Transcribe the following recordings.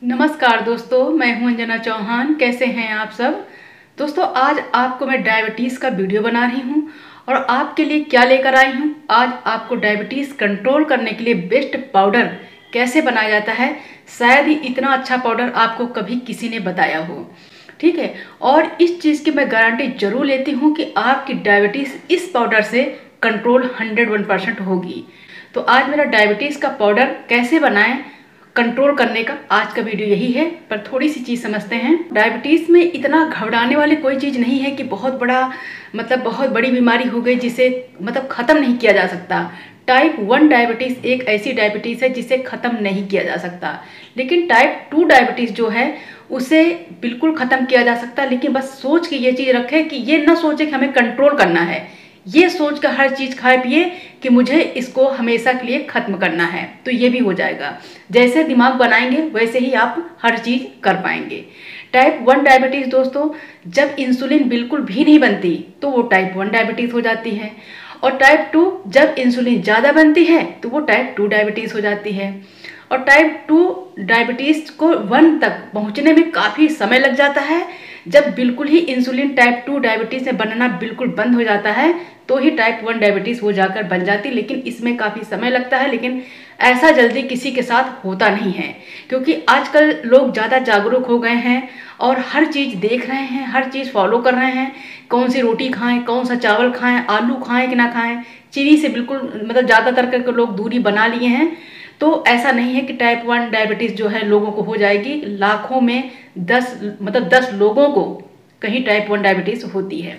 नमस्कार दोस्तों, मैं हूं अंजना चौहान। कैसे हैं आप सब दोस्तों? आज आपको मैं डायबिटीज़ का वीडियो बना रही हूं और आपके लिए क्या लेकर आई हूं। आज आपको डायबिटीज़ कंट्रोल करने के लिए बेस्ट पाउडर कैसे बनाया जाता है। शायद ही इतना अच्छा पाउडर आपको कभी किसी ने बताया हो, ठीक है। और इस चीज़ की मैं गारंटी जरूर लेती हूँ कि आपकी डायबिटीज़ इस पाउडर से कंट्रोल 101% होगी। तो आज मेरा डायबिटीज़ का पाउडर कैसे बनाएं कंट्रोल करने का आज का वीडियो यही है। पर थोड़ी सी चीज़ समझते हैं। डायबिटीज़ में इतना घबराने वाली कोई चीज़ नहीं है कि बहुत बड़ी बीमारी हो गई जिसे ख़त्म नहीं किया जा सकता। टाइप 1 डायबिटीज़ एक ऐसी डायबिटीज़ है जिसे ख़त्म नहीं किया जा सकता, लेकिन टाइप 2 डायबिटीज़ जो है उसे बिल्कुल ख़त्म किया जा सकता। लेकिन बस सोच के ये चीज़ रखें कि ये ना सोचे कि हमें कंट्रोल करना है, ये सोच कर हर चीज़ खाए पिए कि मुझे इसको हमेशा के लिए ख़त्म करना है, तो ये भी हो जाएगा। जैसे दिमाग बनाएंगे वैसे ही आप हर चीज़ कर पाएंगे। टाइप 1 डायबिटीज़ दोस्तों, जब इंसुलिन बिल्कुल भी नहीं बनती तो वो टाइप 1 डायबिटीज़ हो जाती है। और टाइप 2 जब इंसुलिन ज़्यादा बनती है तो वो टाइप 2 डायबिटीज़ हो जाती है। और टाइप 2 डायबिटीज़ को 1 तक पहुंचने में काफ़ी समय लग जाता है। जब बिल्कुल ही इंसुलिन टाइप 2 डायबिटीज़ में बनना बिल्कुल बंद हो जाता है तो ही टाइप 1 डायबिटीज़ हो जाकर बन जाती, लेकिन इसमें काफ़ी समय लगता है। लेकिन ऐसा जल्दी किसी के साथ होता नहीं है, क्योंकि आजकल लोग ज़्यादा जागरूक हो गए हैं और हर चीज़ देख रहे हैं, हर चीज़ फॉलो कर रहे हैं। कौन सी रोटी खाएं, कौन सा चावल खाएं, आलू खाएं कि ना खाएं, चीनी से बिल्कुल ज़्यादातर करके लोग दूरी बना लिए हैं। तो ऐसा नहीं है कि टाइप 1 डायबिटीज़ जो है लोगों को हो जाएगी। लाखों में 10 लोगों को कहीं टाइप 1 डायबिटीज़ होती है।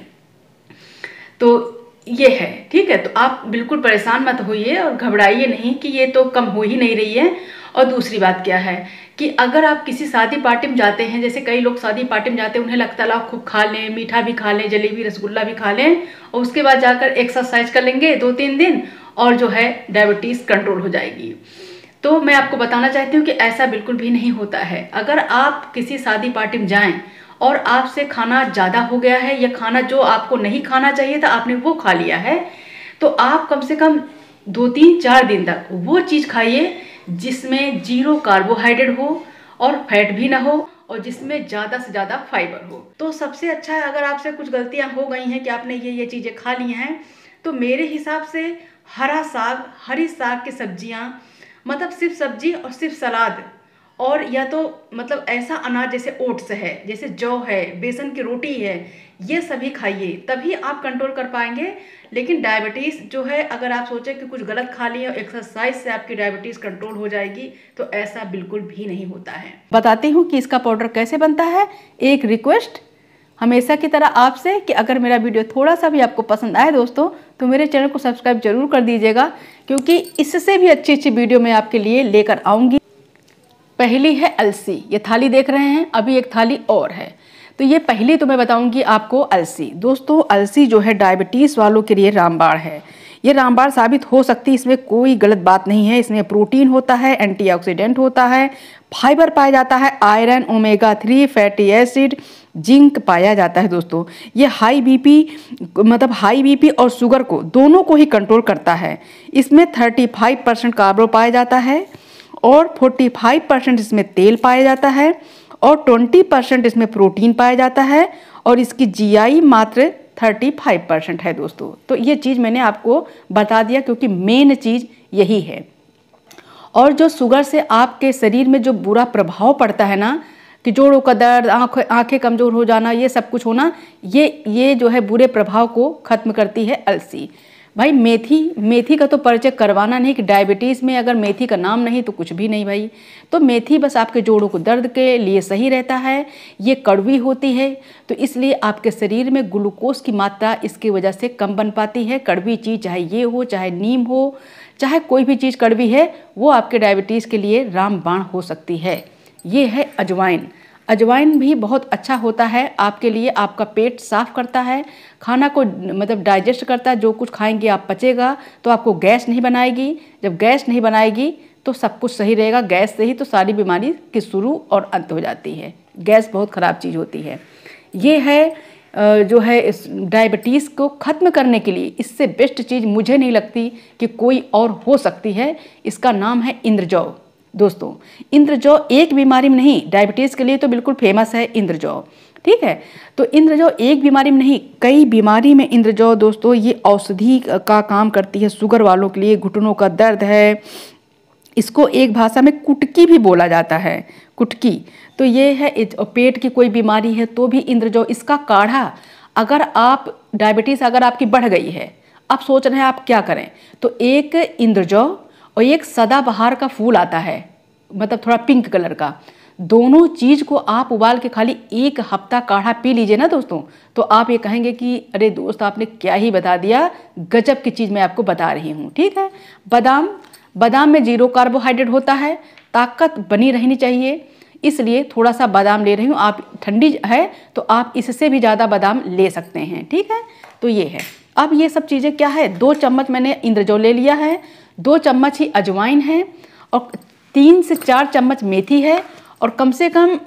तो ये है, ठीक है। तो आप बिल्कुल परेशान मत होइए और घबराइए नहीं कि ये तो कम हो ही नहीं रही है। और दूसरी बात क्या है कि अगर आप किसी शादी पार्टी में जाते हैं, जैसे कई लोग शादी पार्टी में जाते हैं, उन्हें लगता है आप खूब खा लें, मीठा भी खा लें, जलेबी रसगुल्ला भी खा लें और उसके बाद जाकर एक्सरसाइज कर लेंगे 2-3 दिन और जो है डायबिटीज़ कंट्रोल हो जाएगी। तो मैं आपको बताना चाहती हूँ कि ऐसा बिल्कुल भी नहीं होता है। अगर आप किसी शादी पार्टी में जाएं और आपसे खाना ज़्यादा हो गया है या खाना जो आपको नहीं खाना चाहिए था आपने वो खा लिया है, तो आप कम से कम 2-3-4 दिन तक वो चीज़ खाइए जिसमें 0 कार्बोहाइड्रेट हो और फैट भी ना हो और जिसमें ज़्यादा से ज़्यादा फाइबर हो। तो सबसे अच्छा है, अगर आपसे कुछ गलतियाँ हो गई हैं कि आपने ये चीज़ें खा ली हैं, तो मेरे हिसाब से हरी साग की सब्जियाँ, सिर्फ सब्जी और सिर्फ सलाद, और या तो ऐसा अनाज जैसे ओट्स है, जैसे जौ है, बेसन की रोटी है, ये सभी खाइए, तभी आप कंट्रोल कर पाएंगे। लेकिन डायबिटीज़ जो है, अगर आप सोचें कि कुछ गलत खा लिया और एक्सरसाइज से आपकी डायबिटीज़ कंट्रोल हो जाएगी, तो ऐसा बिल्कुल भी नहीं होता है। बताती हूँ कि इसका पाउडर कैसे बनता है। एक रिक्वेस्ट हमेशा की तरह आपसे कि अगर मेरा वीडियो थोड़ा सा भी आपको पसंद आए दोस्तों, तो मेरे चैनल को सब्सक्राइब जरूर कर दीजिएगा, क्योंकि इससे भी अच्छी बीडियो मैं आपके लिए लेकर आऊँगी। पहली है अलसी, ये थाली देख रहे हैं, अभी एक थाली और है। तो ये पहली तो मैं बताऊंगी आपको अलसी। दोस्तों अलसी जो है डायबिटीज़ वालों के लिए रामबाण है। ये रामबाण साबित हो सकती है, इसमें कोई गलत बात नहीं है। इसमें प्रोटीन होता है, एंटीऑक्सीडेंट होता है, फाइबर पाया जाता है, iron, omega 3 fatty acid, zinc पाया जाता है। दोस्तों ये हाई बीपी और शुगर को दोनों को ही कंट्रोल करता है। इसमें 35% कार्बो पाया जाता है और 45% इसमें तेल पाया जाता है और 20% इसमें प्रोटीन पाया जाता है और इसकी जीआई मात्र 35% है दोस्तों। तो ये चीज़ मैंने आपको बता दिया क्योंकि मेन चीज़ यही है। और जो शुगर से आपके शरीर में जो बुरा प्रभाव पड़ता है ना, कि जोड़ों का दर्द, आंखें कमज़ोर हो जाना, ये सब कुछ होना, ये जो है बुरे प्रभाव को ख़त्म करती है अलसी। भाई मेथी का तो परिचय करवाना नहीं कि डायबिटीज़ में अगर मेथी का नाम नहीं तो कुछ भी नहीं भाई। तो मेथी बस आपके जोड़ों को दर्द के लिए सही रहता है। ये कड़वी होती है, तो इसलिए आपके शरीर में ग्लूकोज की मात्रा इसकी वजह से कम बन पाती है। कड़वी चीज़ चाहे ये हो, चाहे नीम हो, चाहे कोई भी चीज़ कड़वी है, वो आपके डायबिटीज़ के लिए रामबाण हो सकती है। ये है अजवाइन। अजवाइन भी बहुत अच्छा होता है आपके लिए, आपका पेट साफ करता है, खाना को डाइजेस्ट करता है। जो कुछ खाएंगे आप पचेगा, तो आपको गैस नहीं बनाएगी। जब गैस नहीं बनाएगी तो सब कुछ सही रहेगा। गैस से ही तो सारी बीमारी की शुरू और अंत हो जाती है। गैस बहुत ख़राब चीज़ होती है। ये है जो है इस डायबिटीज़ को ख़त्म करने के लिए इससे बेस्ट चीज़ मुझे नहीं लगती कि कोई और हो सकती है। इसका नाम है इंद्रजौ। दोस्तों इंद्रजौ एक बीमारी में नहीं, डायबिटीज़ के लिए तो बिल्कुल फेमस है इंद्रजौ, ठीक है। तो इंद्रजौ एक बीमारी में नहीं, कई बीमारी में इंद्रजौ दोस्तों ये औषधि का काम करती है। शुगर वालों के लिए, घुटनों का दर्द है, इसको एक भाषा में कुटकी भी बोला जाता है, कुटकी। तो ये है, पेट की कोई बीमारी है तो भी इंद्रजौ, इसका काढ़ा, अगर आप डायबिटीज़ अगर आपकी बढ़ गई है, आप सोच रहे हैं आप क्या करें, तो एक इंद्रजौ और एक सदाबहार का फूल आता है, मतलब थोड़ा पिंक कलर का, दोनों चीज़ को आप उबाल के खाली 1 हफ्ता काढ़ा पी लीजिए ना दोस्तों, तो आप ये कहेंगे कि अरे दोस्त आपने क्या ही बता दिया, गजब की चीज़ मैं आपको बता रही हूँ, ठीक है। बादाम में 0 कार्बोहाइड्रेट होता है, ताकत बनी रहनी चाहिए, इसलिए थोड़ा सा बादाम ले रही हूँ। आप ठंडी है तो आप इससे भी ज़्यादा बादाम ले सकते हैं, ठीक है। तो ये है। अब ये सब चीज़ें क्या है, 2 चम्मच मैंने इंद्रजौ ले लिया है, 2 चम्मच ही अजवाइन है, और 3 से 4 चम्मच मेथी है, और कम से कम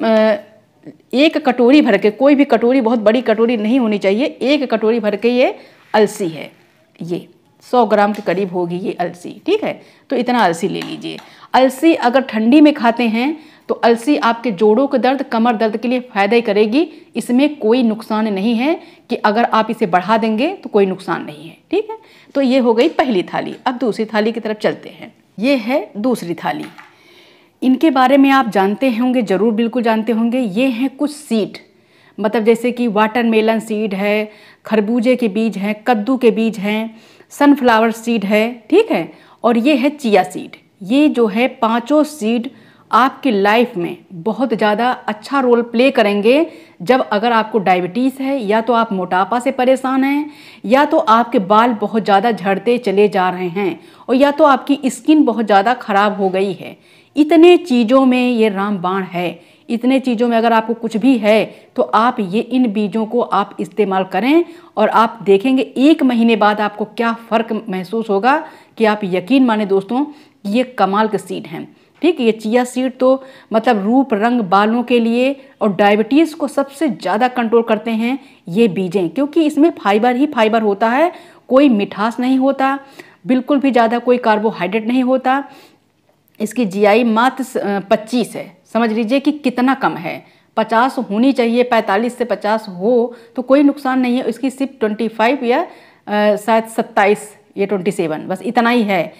1 कटोरी भर के, कोई भी कटोरी, बहुत बड़ी कटोरी नहीं होनी चाहिए, 1 कटोरी भर के ये अलसी है, ये 100 ग्राम के करीब होगी ये अलसी, ठीक है। तो इतना अलसी ले लीजिए। अलसी अगर ठंडी में खाते हैं तो अलसी आपके जोड़ों के दर्द, कमर दर्द के लिए फ़ायदा ही करेगी, इसमें कोई नुकसान नहीं है कि अगर आप इसे बढ़ा देंगे तो कोई नुकसान नहीं है, ठीक है। तो ये हो गई पहली थाली। अब दूसरी थाली की तरफ चलते हैं। ये है दूसरी थाली। इनके बारे में आप जानते होंगे, ज़रूर बिल्कुल जानते होंगे। ये हैं कुछ सीड, मतलब जैसे कि वाटरमेलन सीड है, खरबूजे के बीज हैं, कद्दू के बीज हैं, सनफ्लावर सीड है, ठीक है, और ये है चिया सीड। ये जो है 5 सीड आपकी लाइफ में बहुत ज़्यादा अच्छा रोल प्ले करेंगे। जब अगर आपको डायबिटीज़ है, या तो आप मोटापा से परेशान हैं, या तो आपके बाल बहुत ज़्यादा झड़ते चले जा रहे हैं, और या तो आपकी स्किन बहुत ज़्यादा ख़राब हो गई है, इतने चीज़ों में ये रामबाण है। इतने चीज़ों में अगर आपको कुछ भी है तो आप ये इन बीजों को आप इस्तेमाल करें, और आप देखेंगे 1 महीने बाद आपको क्या फ़र्क महसूस होगा कि आप यकीन माने दोस्तों, ये कमाल के सीड हैं, ठीक है। ये चिया सीड तो मतलब रूप रंग बालों के लिए और डायबिटीज़ को सबसे ज़्यादा कंट्रोल करते हैं ये बीजें, क्योंकि इसमें फाइबर ही फाइबर होता है, कोई मिठास नहीं होता, बिल्कुल भी ज़्यादा कोई कार्बोहाइड्रेट नहीं होता। इसकी जीआई मात्र 25 है, समझ लीजिए कि कितना कम है। 50 होनी चाहिए, 45 से 50 हो तो कोई नुकसान नहीं है। इसकी सिर्फ 25 या शायद 27 या 27, बस इतना ही है।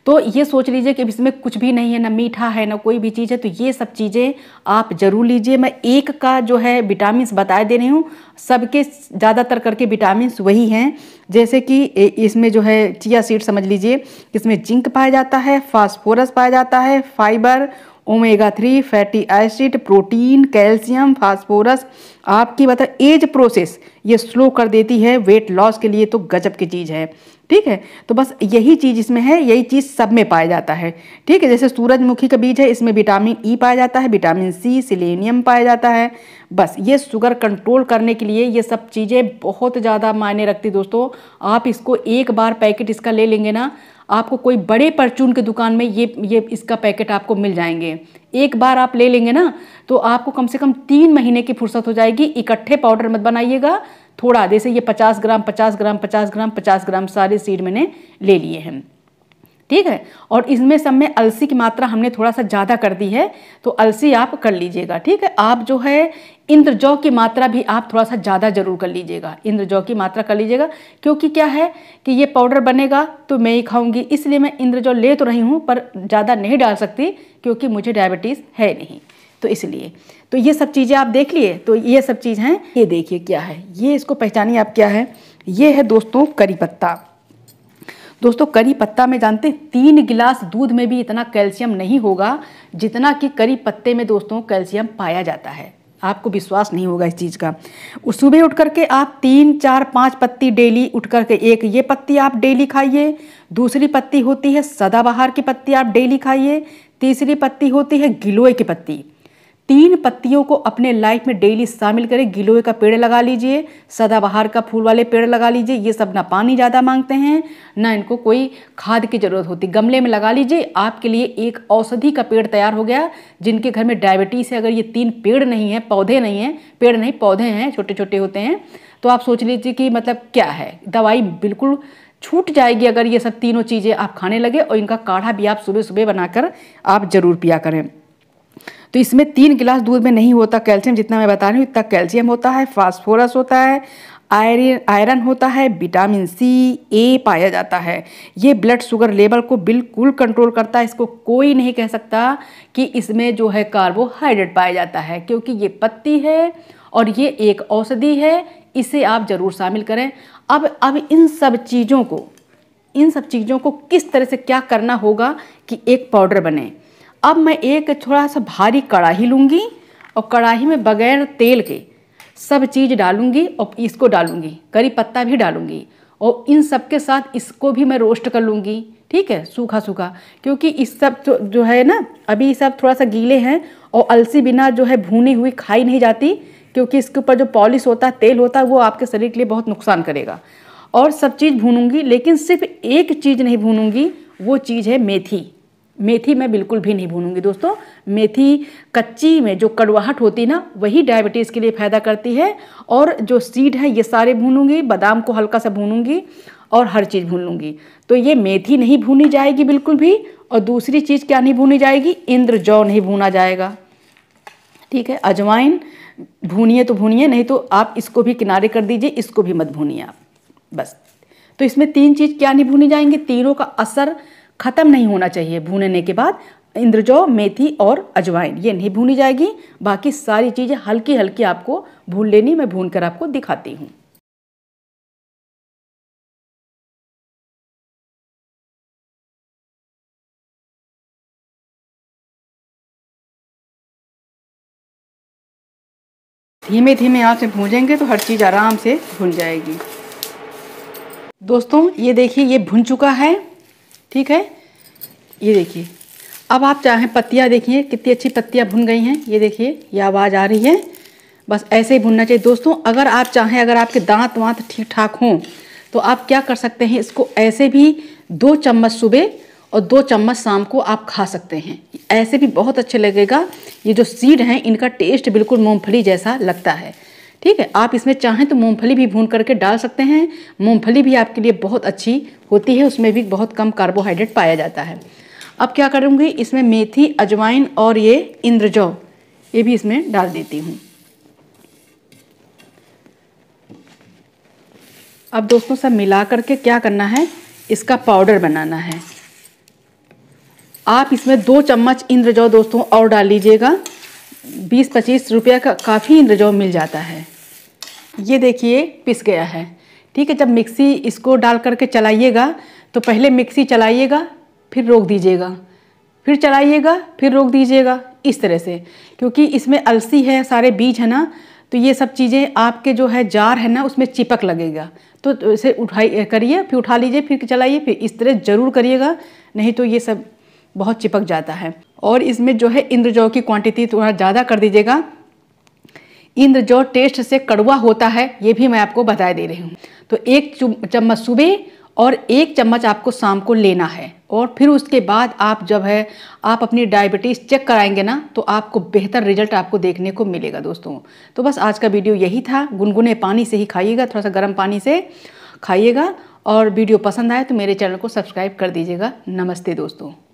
तो ये सोच लीजिए कि इसमें कुछ भी नहीं है, ना मीठा है ना कोई भी चीज़ है। तो ये सब चीज़ें आप ज़रूर लीजिए। मैं एक का जो है विटामिन बता दे रही हूँ, सबके ज़्यादातर करके विटामिन वही हैं। जैसे कि इसमें जो है चिया सीड समझ लीजिए, इसमें जिंक पाया जाता है, फास्फोरस पाया जाता है, fibre, omega 3 fatty acid, protein, calcium, phosphorus आपकी मतलब एज प्रोसेस ये स्लो कर देती है। वेट लॉस के लिए तो गजब की चीज़ है, ठीक है। तो बस यही चीज़ इसमें है, यही चीज़ सब में पाया जाता है, ठीक है। जैसे सूरजमुखी का बीज है, इसमें विटामिन ई पाया जाता है, विटामिन सी, सेलेनियम पाया जाता है। बस ये शुगर कंट्रोल करने के लिए ये सब चीज़ें बहुत ज़्यादा मायने रखती दोस्तों। आप इसको एक बार पैकेट इसका ले लेंगे ना, आपको कोई बड़े परचून की दुकान में ये इसका पैकेट आपको मिल जाएंगे। एक बार आप ले लेंगे ना तो आपको कम से कम 3 महीने की फुर्सत हो जाएगी। इकट्ठे पाउडर मत बनाइएगा, थोड़ा, जैसे ये 50 ग्राम 50 ग्राम 50 ग्राम 50 ग्राम सारे सीड मैंने ले लिए हैं, ठीक है। और इसमें सब में अलसी की मात्रा हमने थोड़ा सा ज़्यादा कर दी है, तो अलसी आप कर लीजिएगा, ठीक है। आप जो है इंद्रजौ की मात्रा भी आप थोड़ा सा ज़्यादा जरूर कर लीजिएगा, इंद्रजौ की मात्रा कर लीजिएगा। क्योंकि क्या है कि ये पाउडर बनेगा तो मैं ही खाऊंगी, इसलिए मैं इंद्रजौ ले तो रही हूँ पर ज़्यादा नहीं डाल सकती, क्योंकि मुझे डायबिटीज़ है नहीं, तो इसलिए। तो ये सब चीज़ें आप देख लिए, तो ये सब चीज़ हैं। ये देखिए क्या है, ये इसको पहचानिए आप क्या है। ये है दोस्तों करी पत्ता। दोस्तों करी पत्ता में जानते हैं 3 गिलास दूध में भी इतना कैल्शियम नहीं होगा जितना कि करी पत्ते में दोस्तों कैल्शियम पाया जाता है। आपको विश्वास नहीं होगा इस चीज़ का। सुबह उठ करके आप 3, 4, 5 पत्ती डेली उठ करके, एक ये पत्ती आप डेली खाइए, दूसरी पत्ती होती है सदाबहार की पत्ती आप डेली खाइए, तीसरी पत्ती होती है गिलोय की पत्ती। 3 पत्तियों को अपने लाइफ में डेली शामिल करें। गिलोय का पेड़ लगा लीजिए, सदाबहार का फूल वाले पेड़ लगा लीजिए। ये सब ना पानी ज़्यादा मांगते हैं, ना इनको कोई खाद की ज़रूरत होती। गमले में लगा लीजिए, आपके लिए एक औषधि का पेड़ तैयार हो गया। जिनके घर में डायबिटीज़ है, अगर ये 3 पेड़ नहीं है, पौधे नहीं हैं, पेड़ नहीं पौधे हैं, छोटे छोटे होते हैं, तो आप सोच लीजिए कि मतलब क्या है, दवाई बिल्कुल छूट जाएगी अगर ये सब तीनों चीज़ें आप खाने लगे। और इनका काढ़ा भी आप सुबह सुबह बनाकर आप ज़रूर पिया करें। तो इसमें 3 गिलास दूध में नहीं होता कैल्शियम, जितना मैं बता रही हूँ इतना कैल्शियम होता है, फास्फोरस होता है, आयरन होता है, विटामिन सी, ए पाया जाता है। ये ब्लड शुगर लेवल को बिल्कुल कंट्रोल करता है। इसको कोई नहीं कह सकता कि इसमें जो है कार्बोहाइड्रेट पाया जाता है, क्योंकि ये पत्ती है और ये एक औषधि है। इसे आप ज़रूर शामिल करें। अब इन सब चीज़ों को किस तरह से क्या करना होगा कि एक पाउडर बने। अब मैं एक थोड़ा सा भारी कढ़ाई लूँगी और कढ़ाई में बगैर तेल के सब चीज़ डालूँगी और इसको डालूँगी, करी पत्ता भी डालूँगी और इन सब के साथ इसको भी मैं रोस्ट कर लूँगी। ठीक है, सूखा सूखा, क्योंकि इस सब जो है ना अभी सब थोड़ा सा गीले हैं और अलसी बिना जो है भुनी हुई खाई नहीं जाती, क्योंकि इसके ऊपर जो पॉलिश होता है, तेल होता है, वो आपके शरीर के लिए बहुत नुकसान करेगा। और सब चीज़ भूनूंगी, लेकिन सिर्फ एक चीज़ नहीं भूनूंगी, वो चीज़ है मेथी। मेथी मैं बिल्कुल भी नहीं भूनूंगी दोस्तों। मेथी कच्ची में जो कड़वाहट होती है ना, वही डायबिटीज़ के लिए फ़ायदा करती है। और जो सीड है ये सारे भूनूंगी, बादाम को हल्का सा भूनूंगी और हर चीज़ भून लूँगी। तो ये मेथी नहीं भूनी जाएगी बिल्कुल भी। और दूसरी चीज़ क्या नहीं भूनी जाएगी, इंद्रजौ नहीं भूना जाएगा। ठीक है, अजवाइन भूनिए तो भूनिए, नहीं तो आप इसको भी किनारे कर दीजिए, इसको भी मत भूनिए आप बस। तो इसमें 3 चीज़ क्या नहीं भूनी जाएंगी, तीनों का असर ख़त्म नहीं होना चाहिए भूनने के बाद। इंद्रजौ, मेथी और अजवाइन ये नहीं भूनी जाएगी। बाकी सारी चीज़ें हल्की हल्की आपको भून लेनी। मैं भून कर आपको दिखाती हूँ। धीमे धीमे आंच से भूनेंगे तो हर चीज़ आराम से भुन जाएगी। दोस्तों ये देखिए, ये भुन चुका है। ठीक है, ये देखिए। अब आप चाहें पत्तियाँ देखिए कितनी अच्छी पत्तियाँ भुन गई हैं। ये देखिए, ये आवाज़ आ रही है। बस ऐसे ही भुनना चाहिए दोस्तों। अगर आप चाहें, अगर आपके दांत वाँत ठीक ठाक हों, तो आप क्या कर सकते हैं, इसको ऐसे भी 2 चम्मच सुबह और 2 चम्मच शाम को आप खा सकते हैं। ऐसे भी बहुत अच्छे लगेगा। ये जो सीड हैं इनका टेस्ट बिल्कुल मूंगफली जैसा लगता है। ठीक है, आप इसमें चाहें तो मूंगफली भी भून करके डाल सकते हैं। मूंगफली भी आपके लिए बहुत अच्छी होती है, उसमें भी बहुत कम कार्बोहाइड्रेट पाया जाता है। अब क्या करूँगी, इसमें मेथी, अजवाइन और ये इंद्रजौ ये भी इसमें डाल देती हूँ। अब दोस्तों सब मिला करके क्या करना है, इसका पाउडर बनाना है। आप इसमें 2 चम्मच इंद्रजौ दोस्तों और डाल लीजिएगा। 20-25 रुपये का काफ़ी इंद्रजौ मिल जाता है। ये देखिए पिस गया है। ठीक है, जब मिक्सी इसको डाल करके चलाइएगा तो पहले मिक्सी चलाइएगा, फिर रोक दीजिएगा, फिर चलाइएगा, फिर रोक दीजिएगा, इस तरह से। क्योंकि इसमें अलसी है, सारे बीज है ना, तो ये सब चीज़ें आपके जो है जार है ना उसमें चिपक लगेगा। तो इसे उठाई करिए, फिर उठा लीजिए, फिर चलाइए, फिर इस तरह ज़रूर करिएगा, नहीं तो ये सब बहुत चिपक जाता है। और इसमें जो है इंद्रजौ की क्वांटिटी थोड़ा ज़्यादा कर दीजिएगा। इंद्रजौ टेस्ट से कड़वा होता है, ये भी मैं आपको बता दे रही हूँ। तो 1 चम्मच सुबह और 1 चम्मच आपको शाम को लेना है। और फिर उसके बाद आप जब है आप अपनी डायबिटीज़ चेक कराएंगे ना, तो आपको बेहतर रिजल्ट आपको देखने को मिलेगा दोस्तों। तो बस आज का वीडियो यही था। गुनगुने पानी से ही खाइएगा, थोड़ा सा गर्म पानी से खाइएगा। और वीडियो पसंद आए तो मेरे चैनल को सब्सक्राइब कर दीजिएगा। नमस्ते दोस्तों।